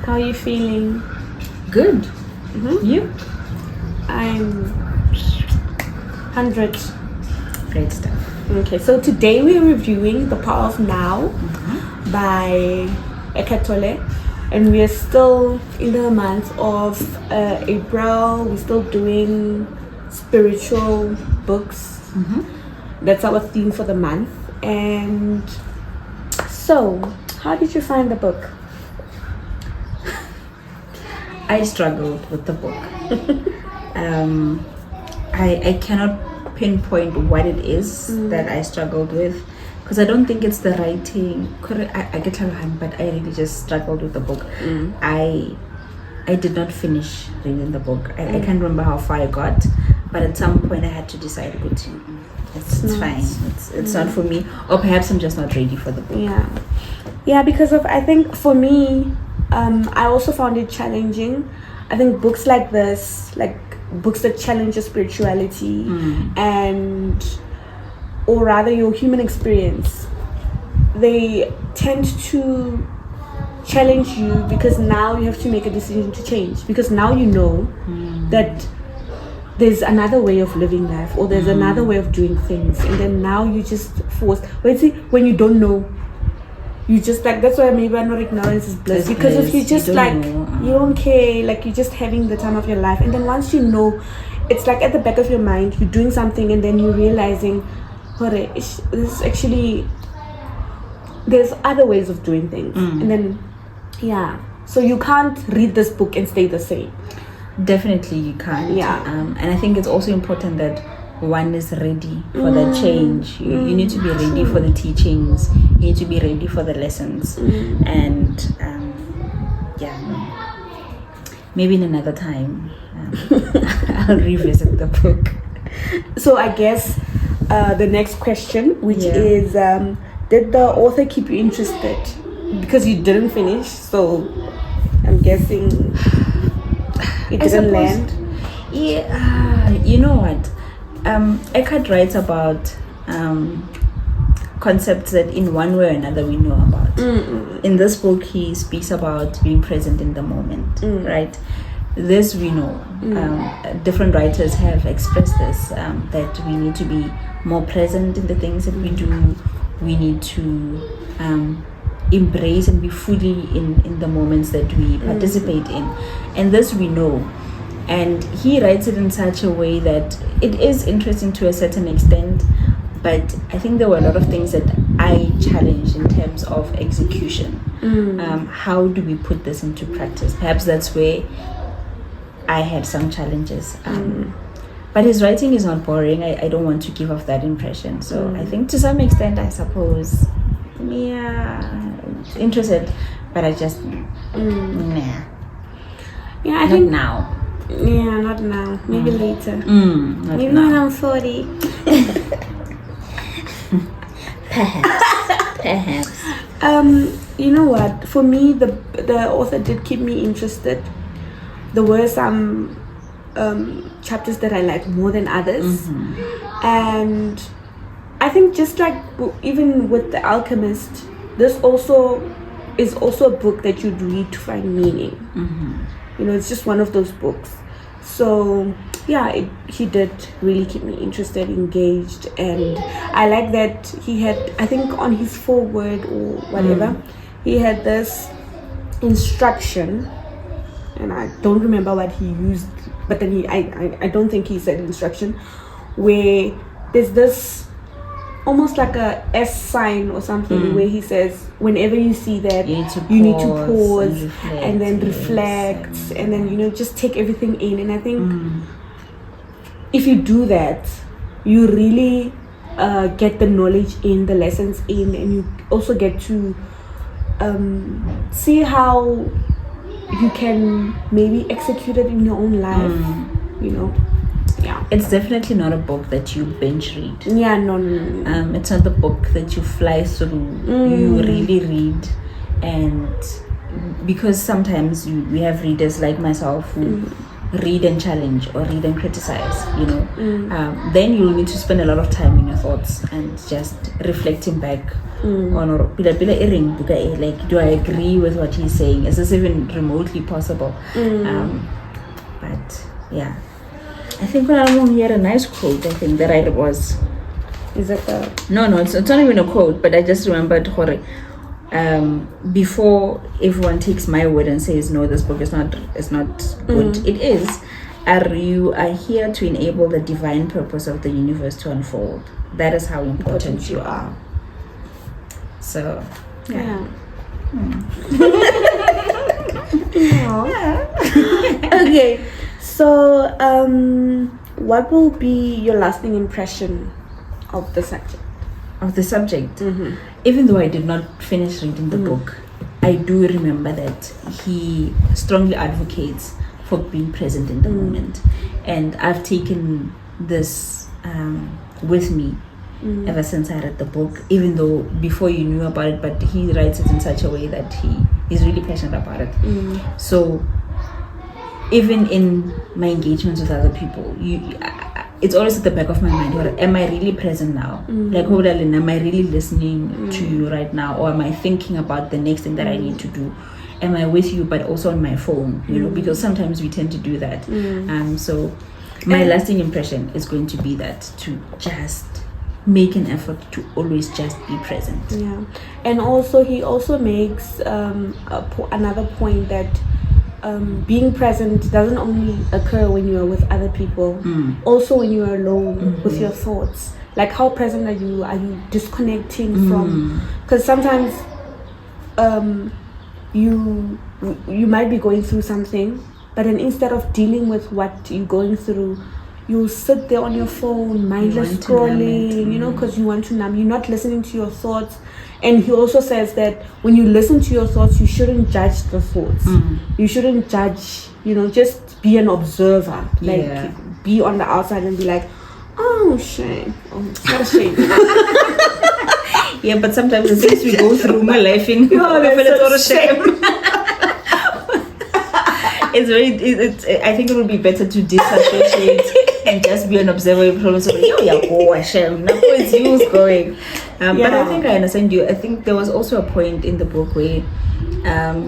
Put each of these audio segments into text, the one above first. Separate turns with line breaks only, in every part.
How are you feeling?
Good.
Mm-hmm.
You?
I'm 100.
Great stuff.
Okay, so today we're reviewing The Power of Now by Eckhart Tolle, and we are still in the month of April. We're still doing spiritual books. That's our theme for the month. And so, how did you find the book?
I struggled with the book. I cannot pinpoint what it is that I struggled with, because I don't think it's the writing. I get it, but I really just struggled with the book. I did not finish reading the book. I can't remember how far I got, but at some point I had to decide, it's fine. It's not for me, or perhaps I'm just not ready for the book.
Yeah, because I think for me, I also found it challenging. I think books like this, like books that challenge your spirituality or rather your human experience, they tend to challenge you because now you have to make a decision to change, because now you know that there's another way of living life, or there's another way of doing things, and then now you just forced. When you don't know, you just like, that's why maybe I know ignorance is bliss, because if you just you don't care, like you're just having the time of your life, and then once you know, it's like at the back of your mind, you're doing something, and then you're realizing, this is actually, there's other ways of doing things, and then so you can't read this book and stay the same.
Definitely you can't. And I think it's also important that one is ready for the change. You need to be ready for the teachings. You need to be ready for the lessons. And maybe in another time I'll revisit the book.
So I guess the next question, which is, did the author keep you interested? Because you didn't finish, so I'm guessing it didn't land.
You know what? Eckhart writes about concepts that in one way or another we know about. In this book, he speaks about being present in the moment, right? This we know. Different writers have expressed this, that we need to be more present in the things that we do. We need to embrace and be fully in the moments that we participate in. And this we know. And he writes it in such a way that it is interesting to a certain extent, but I think there were a lot of things that I challenged in terms of execution. How do we put this into practice? Perhaps that's where I had some challenges. But his writing is not boring. I don't want to give off that impression. So I think to some extent, I suppose, interested, but I just,
I
not
think
now.
Not now. Maybe later. Maybe
now.
when I'm 40.
Perhaps.
You know what? For me, the author did keep me interested. There were some chapters that I liked more than others, and I think just like even with The Alchemist, this is also a book that you'd read to find meaning. You know, it's just one of those books. So he did really keep me interested, engaged, and I like that he had, I think on his foreword or whatever, he had this instruction, and I don't remember what he used, but then I don't think he said instruction, where there's this almost like a S sign or something, where he says whenever you see that, you need to pause and then reflect, and then just take everything in. And I think if you do that, you really get the knowledge in, the lessons in, and you also get to see how you can maybe execute it in your own life.
It's definitely not a book that you binge read.
No.
It's not the book that you fly through. You really read, and because sometimes we have readers like myself who read and challenge or read and criticize, then you'll need to spend a lot of time in your thoughts and just reflecting back on, or like, do I agree with what he's saying? Is this even remotely possible? But yeah, I think he had a nice quote. I think that it was.
Is that the?
No, it's not even a quote, but I just remembered before everyone takes my word and says no, this book is not good. It is. You are here to enable the divine purpose of the universe to unfold. That is how important you are. So yeah.
Okay, so what will be your lasting impression of the subject?
Even though I did not finish reading the book, I do remember that he strongly advocates for being present in the moment, and I've taken this with me ever since I read the book, even though before you knew about it, but he writes it in such a way that he's really passionate about it. So even in my engagements with other people, it's always at the back of my mind, am I really present now? Like, am I really listening to you right now? Or am I thinking about the next thing that I need to do? Am I with you, but also on my phone? Because sometimes we tend to do that. So my lasting impression is going to be that, to just make an effort to always just be present.
Yeah. And also, he also makes another point that being present doesn't only occur when you are with other people, also when you are alone with your thoughts. Like, how present are you? Are you disconnecting from? Because sometimes you might be going through something, but then instead of dealing with what you're going through, you sit there on your phone, mindless scrolling, because you want to numb. You're not listening to your thoughts. And he also says that when you listen to your thoughts, you shouldn't judge the thoughts. You shouldn't judge, just be an observer. Like, be on the outside and be like, oh, shame. Oh, it's not a shame.
Yeah, but sometimes the things we go through, my life in,
that's
a shame. I think it would be better to disassociate and just be an observer. It's you going. But I think I understand you. I think there was also a point in the book where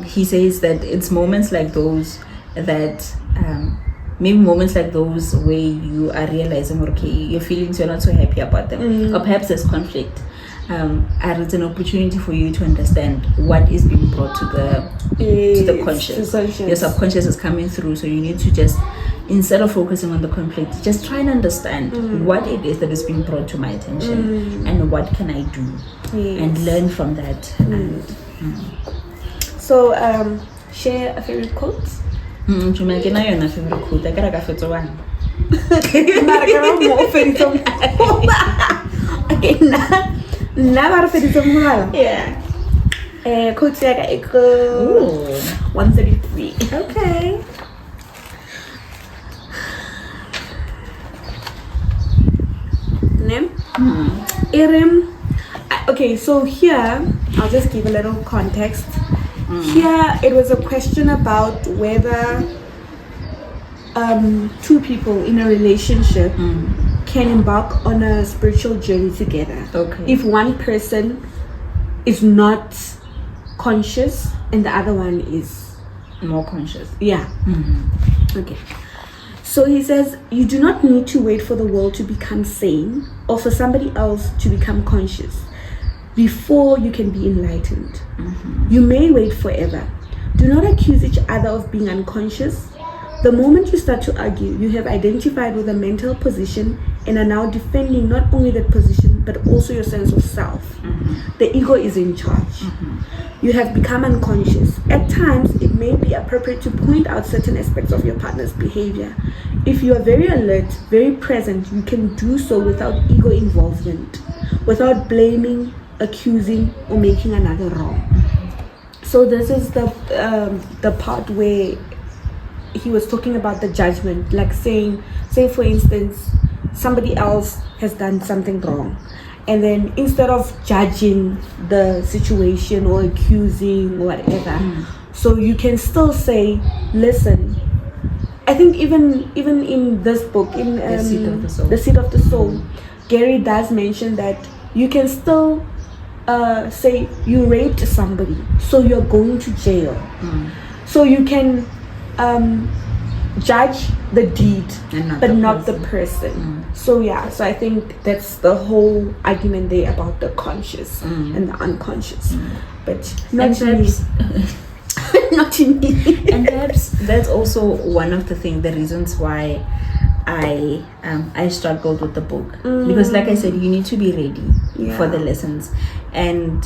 he says that it's moments like those that maybe moments like those where you are realizing, okay, your feelings, you're not so happy about them, or perhaps there's conflict. And it's an opportunity for you to understand what is being brought to the conscious. Your subconscious is coming through, so you need to just, instead of focusing on the conflict, just try and understand what it is that is being brought to my attention, and what can I do, and learn from that.
So share a favorite quote.
Yeah.
Quote 133.
Okay.
Name? Okay, so here I'll just give a little context. Here it was a question about whether two people in a relationship can embark on a spiritual journey together.
Okay.
If one person is not conscious and the other one is
more conscious.
Yeah. Okay. So he says, you do not need to wait for the world to become sane or for somebody else to become conscious before you can be enlightened. You may wait forever. Do not accuse each other of being unconscious. The moment you start to argue, you have identified with a mental position and are now defending not only that position, but also your sense of self. The ego is in charge. You have become unconscious. At times, it may be appropriate to point out certain aspects of your partner's behavior. If you are very alert, very present, you can do so without ego involvement, without blaming, accusing, or making another wrong. So this is the part where he was talking about the judgment, like say for instance, somebody else has done something wrong, and then instead of judging the situation or accusing or whatever, so you can still say, listen, I think even in this book, in
The Seed of the Soul.
The Seed of the Soul, Gary does mention that you can still say you raped somebody, so you're going to jail. So you can judge the deed, but not the person. So I think that's the whole argument there about the conscious and the unconscious. But not to me. Not in me.
And perhaps that's also one of the reasons why I struggled with the book, because like I said, you need to be ready for the lessons, and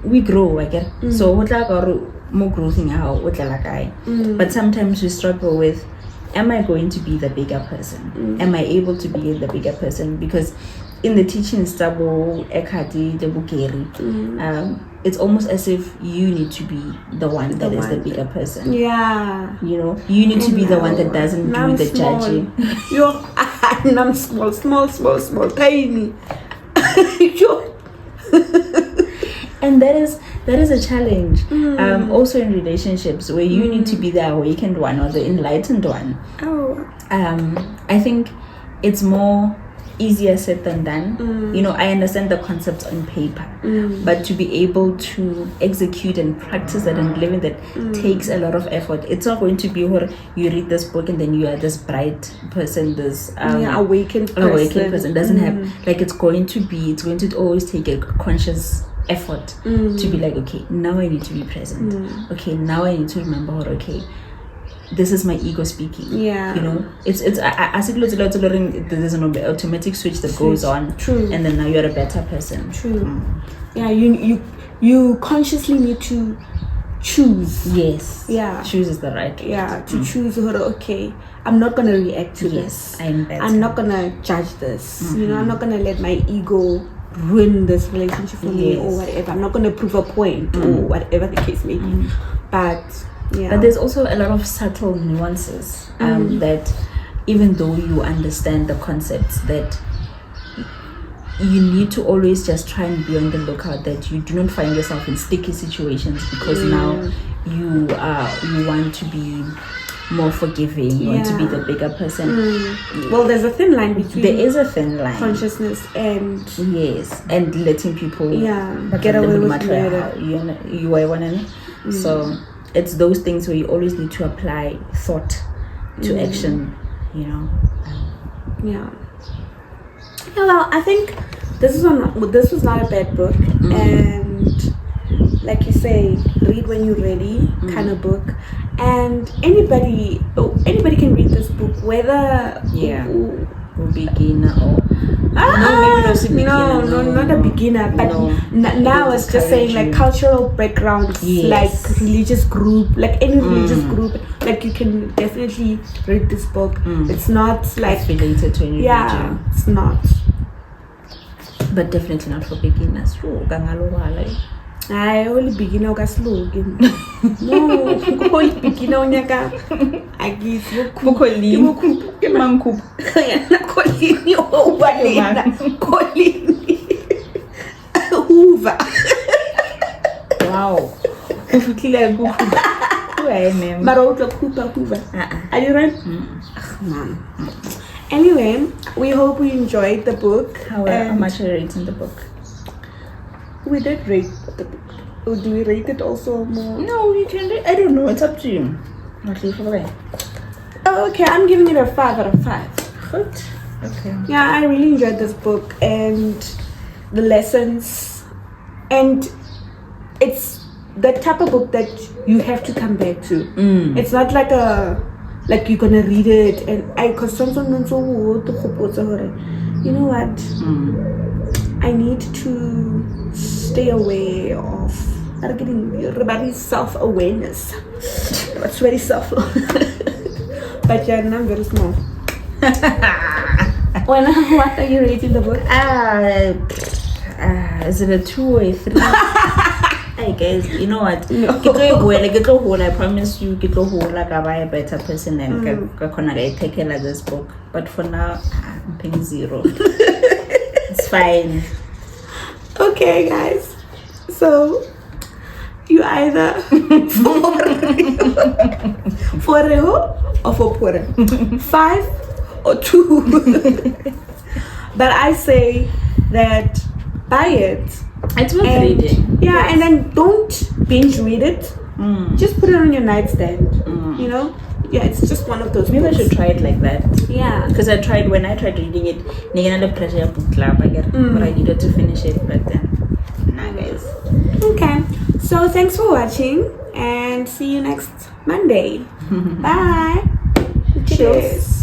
we grow. I get so what like more growth in how but sometimes we struggle with, am I going to be the bigger person? Am I able to be the bigger person? Because in the teachings, Eckhart, it's almost as if you need to be the one that is the bigger person.
Yeah.
You know, you need to be the one that doesn't do the judging.
I'm small, tiny.
And that is a challenge. Also in relationships where you need to be the awakened one or the enlightened one. I think it's more easier said than done. You know, I understand the concepts on paper, but to be able to execute and practice that and live in that takes a lot of effort. It's not going to be where you read this book and then you are this bright person, this
awakened person.
Doesn't have like it's going to always take a conscious effort to be like, okay, now I need to be present. Okay, now I need to remember, okay, this is my ego speaking. You know, it's I said there's an automatic switch that goes on.
True.
And then now you're a better person.
True. Yeah, you consciously need to choose.
Yes.
Yeah.
Choose is the right word.
Yeah, to choose. Okay, I'm not gonna react to this. I'm not gonna judge this. You know, I'm not gonna let my ego ruin this relationship for me or whatever. I'm not gonna prove a point or whatever the case may be. But
there's also a lot of subtle nuances that even though you understand the concepts, that you need to always just try and be on the lookout that you do not find yourself in sticky situations, because now you want to be more forgiving, you want to be the bigger person.
Well, there's a thin line between consciousness and
and letting people
get away with murder.
You are one. So it's those things where you always need to apply thought to action, you know.
Well, I think this was not a bad book, and like you say, read when you're ready kind of book. And anybody can read this book, whether
beginner or
not a beginner, but now it's just saying like cultural backgrounds, like religious group, like any religious group, like you can definitely read this book. It's not like
related to any religion.
It's not,
but definitely not for beginners.
I only beginner ka slow again. No, only beginner onyaka. I give
Colleen.
Hoover.
Wow.
Hoover. Are you right? Man. Anyway, we hope you enjoyed the book.
How much are you rating the book?
We did rate the book. Or do we rate it also more?
No, you can rate. I don't know. It's up to you.
Oh, okay. I'm giving it a 5 out of 5.
Good. Okay.
Yeah, I really enjoyed this book and the lessons. And it's the type of book that you have to come back to. It's not like you're gonna read it and you know what? I need to stay aware of everybody's self-awareness. It's very self. But yeah, I'm very small. What are you rating the book?
Is it a 2 or a 3? Hey guys, you know what? I promise you, get a better person and I take care of this book. But for now, I'm paying 0. It's fine.
Okay, guys. So you either For real or for pure? 5 or 2? But I say that buy it.
It's worth reading.
Yeah, and then don't binge read it. Just put it on your nightstand. You know? Yeah, it's just one of those
Maybe
books.
I should try it like that.
Yeah.
Because when I tried reading it, the pressure book club, but I needed to finish it, but then, nah, guys.
Okay. So thanks for watching and see you next Monday. Bye. Cheers.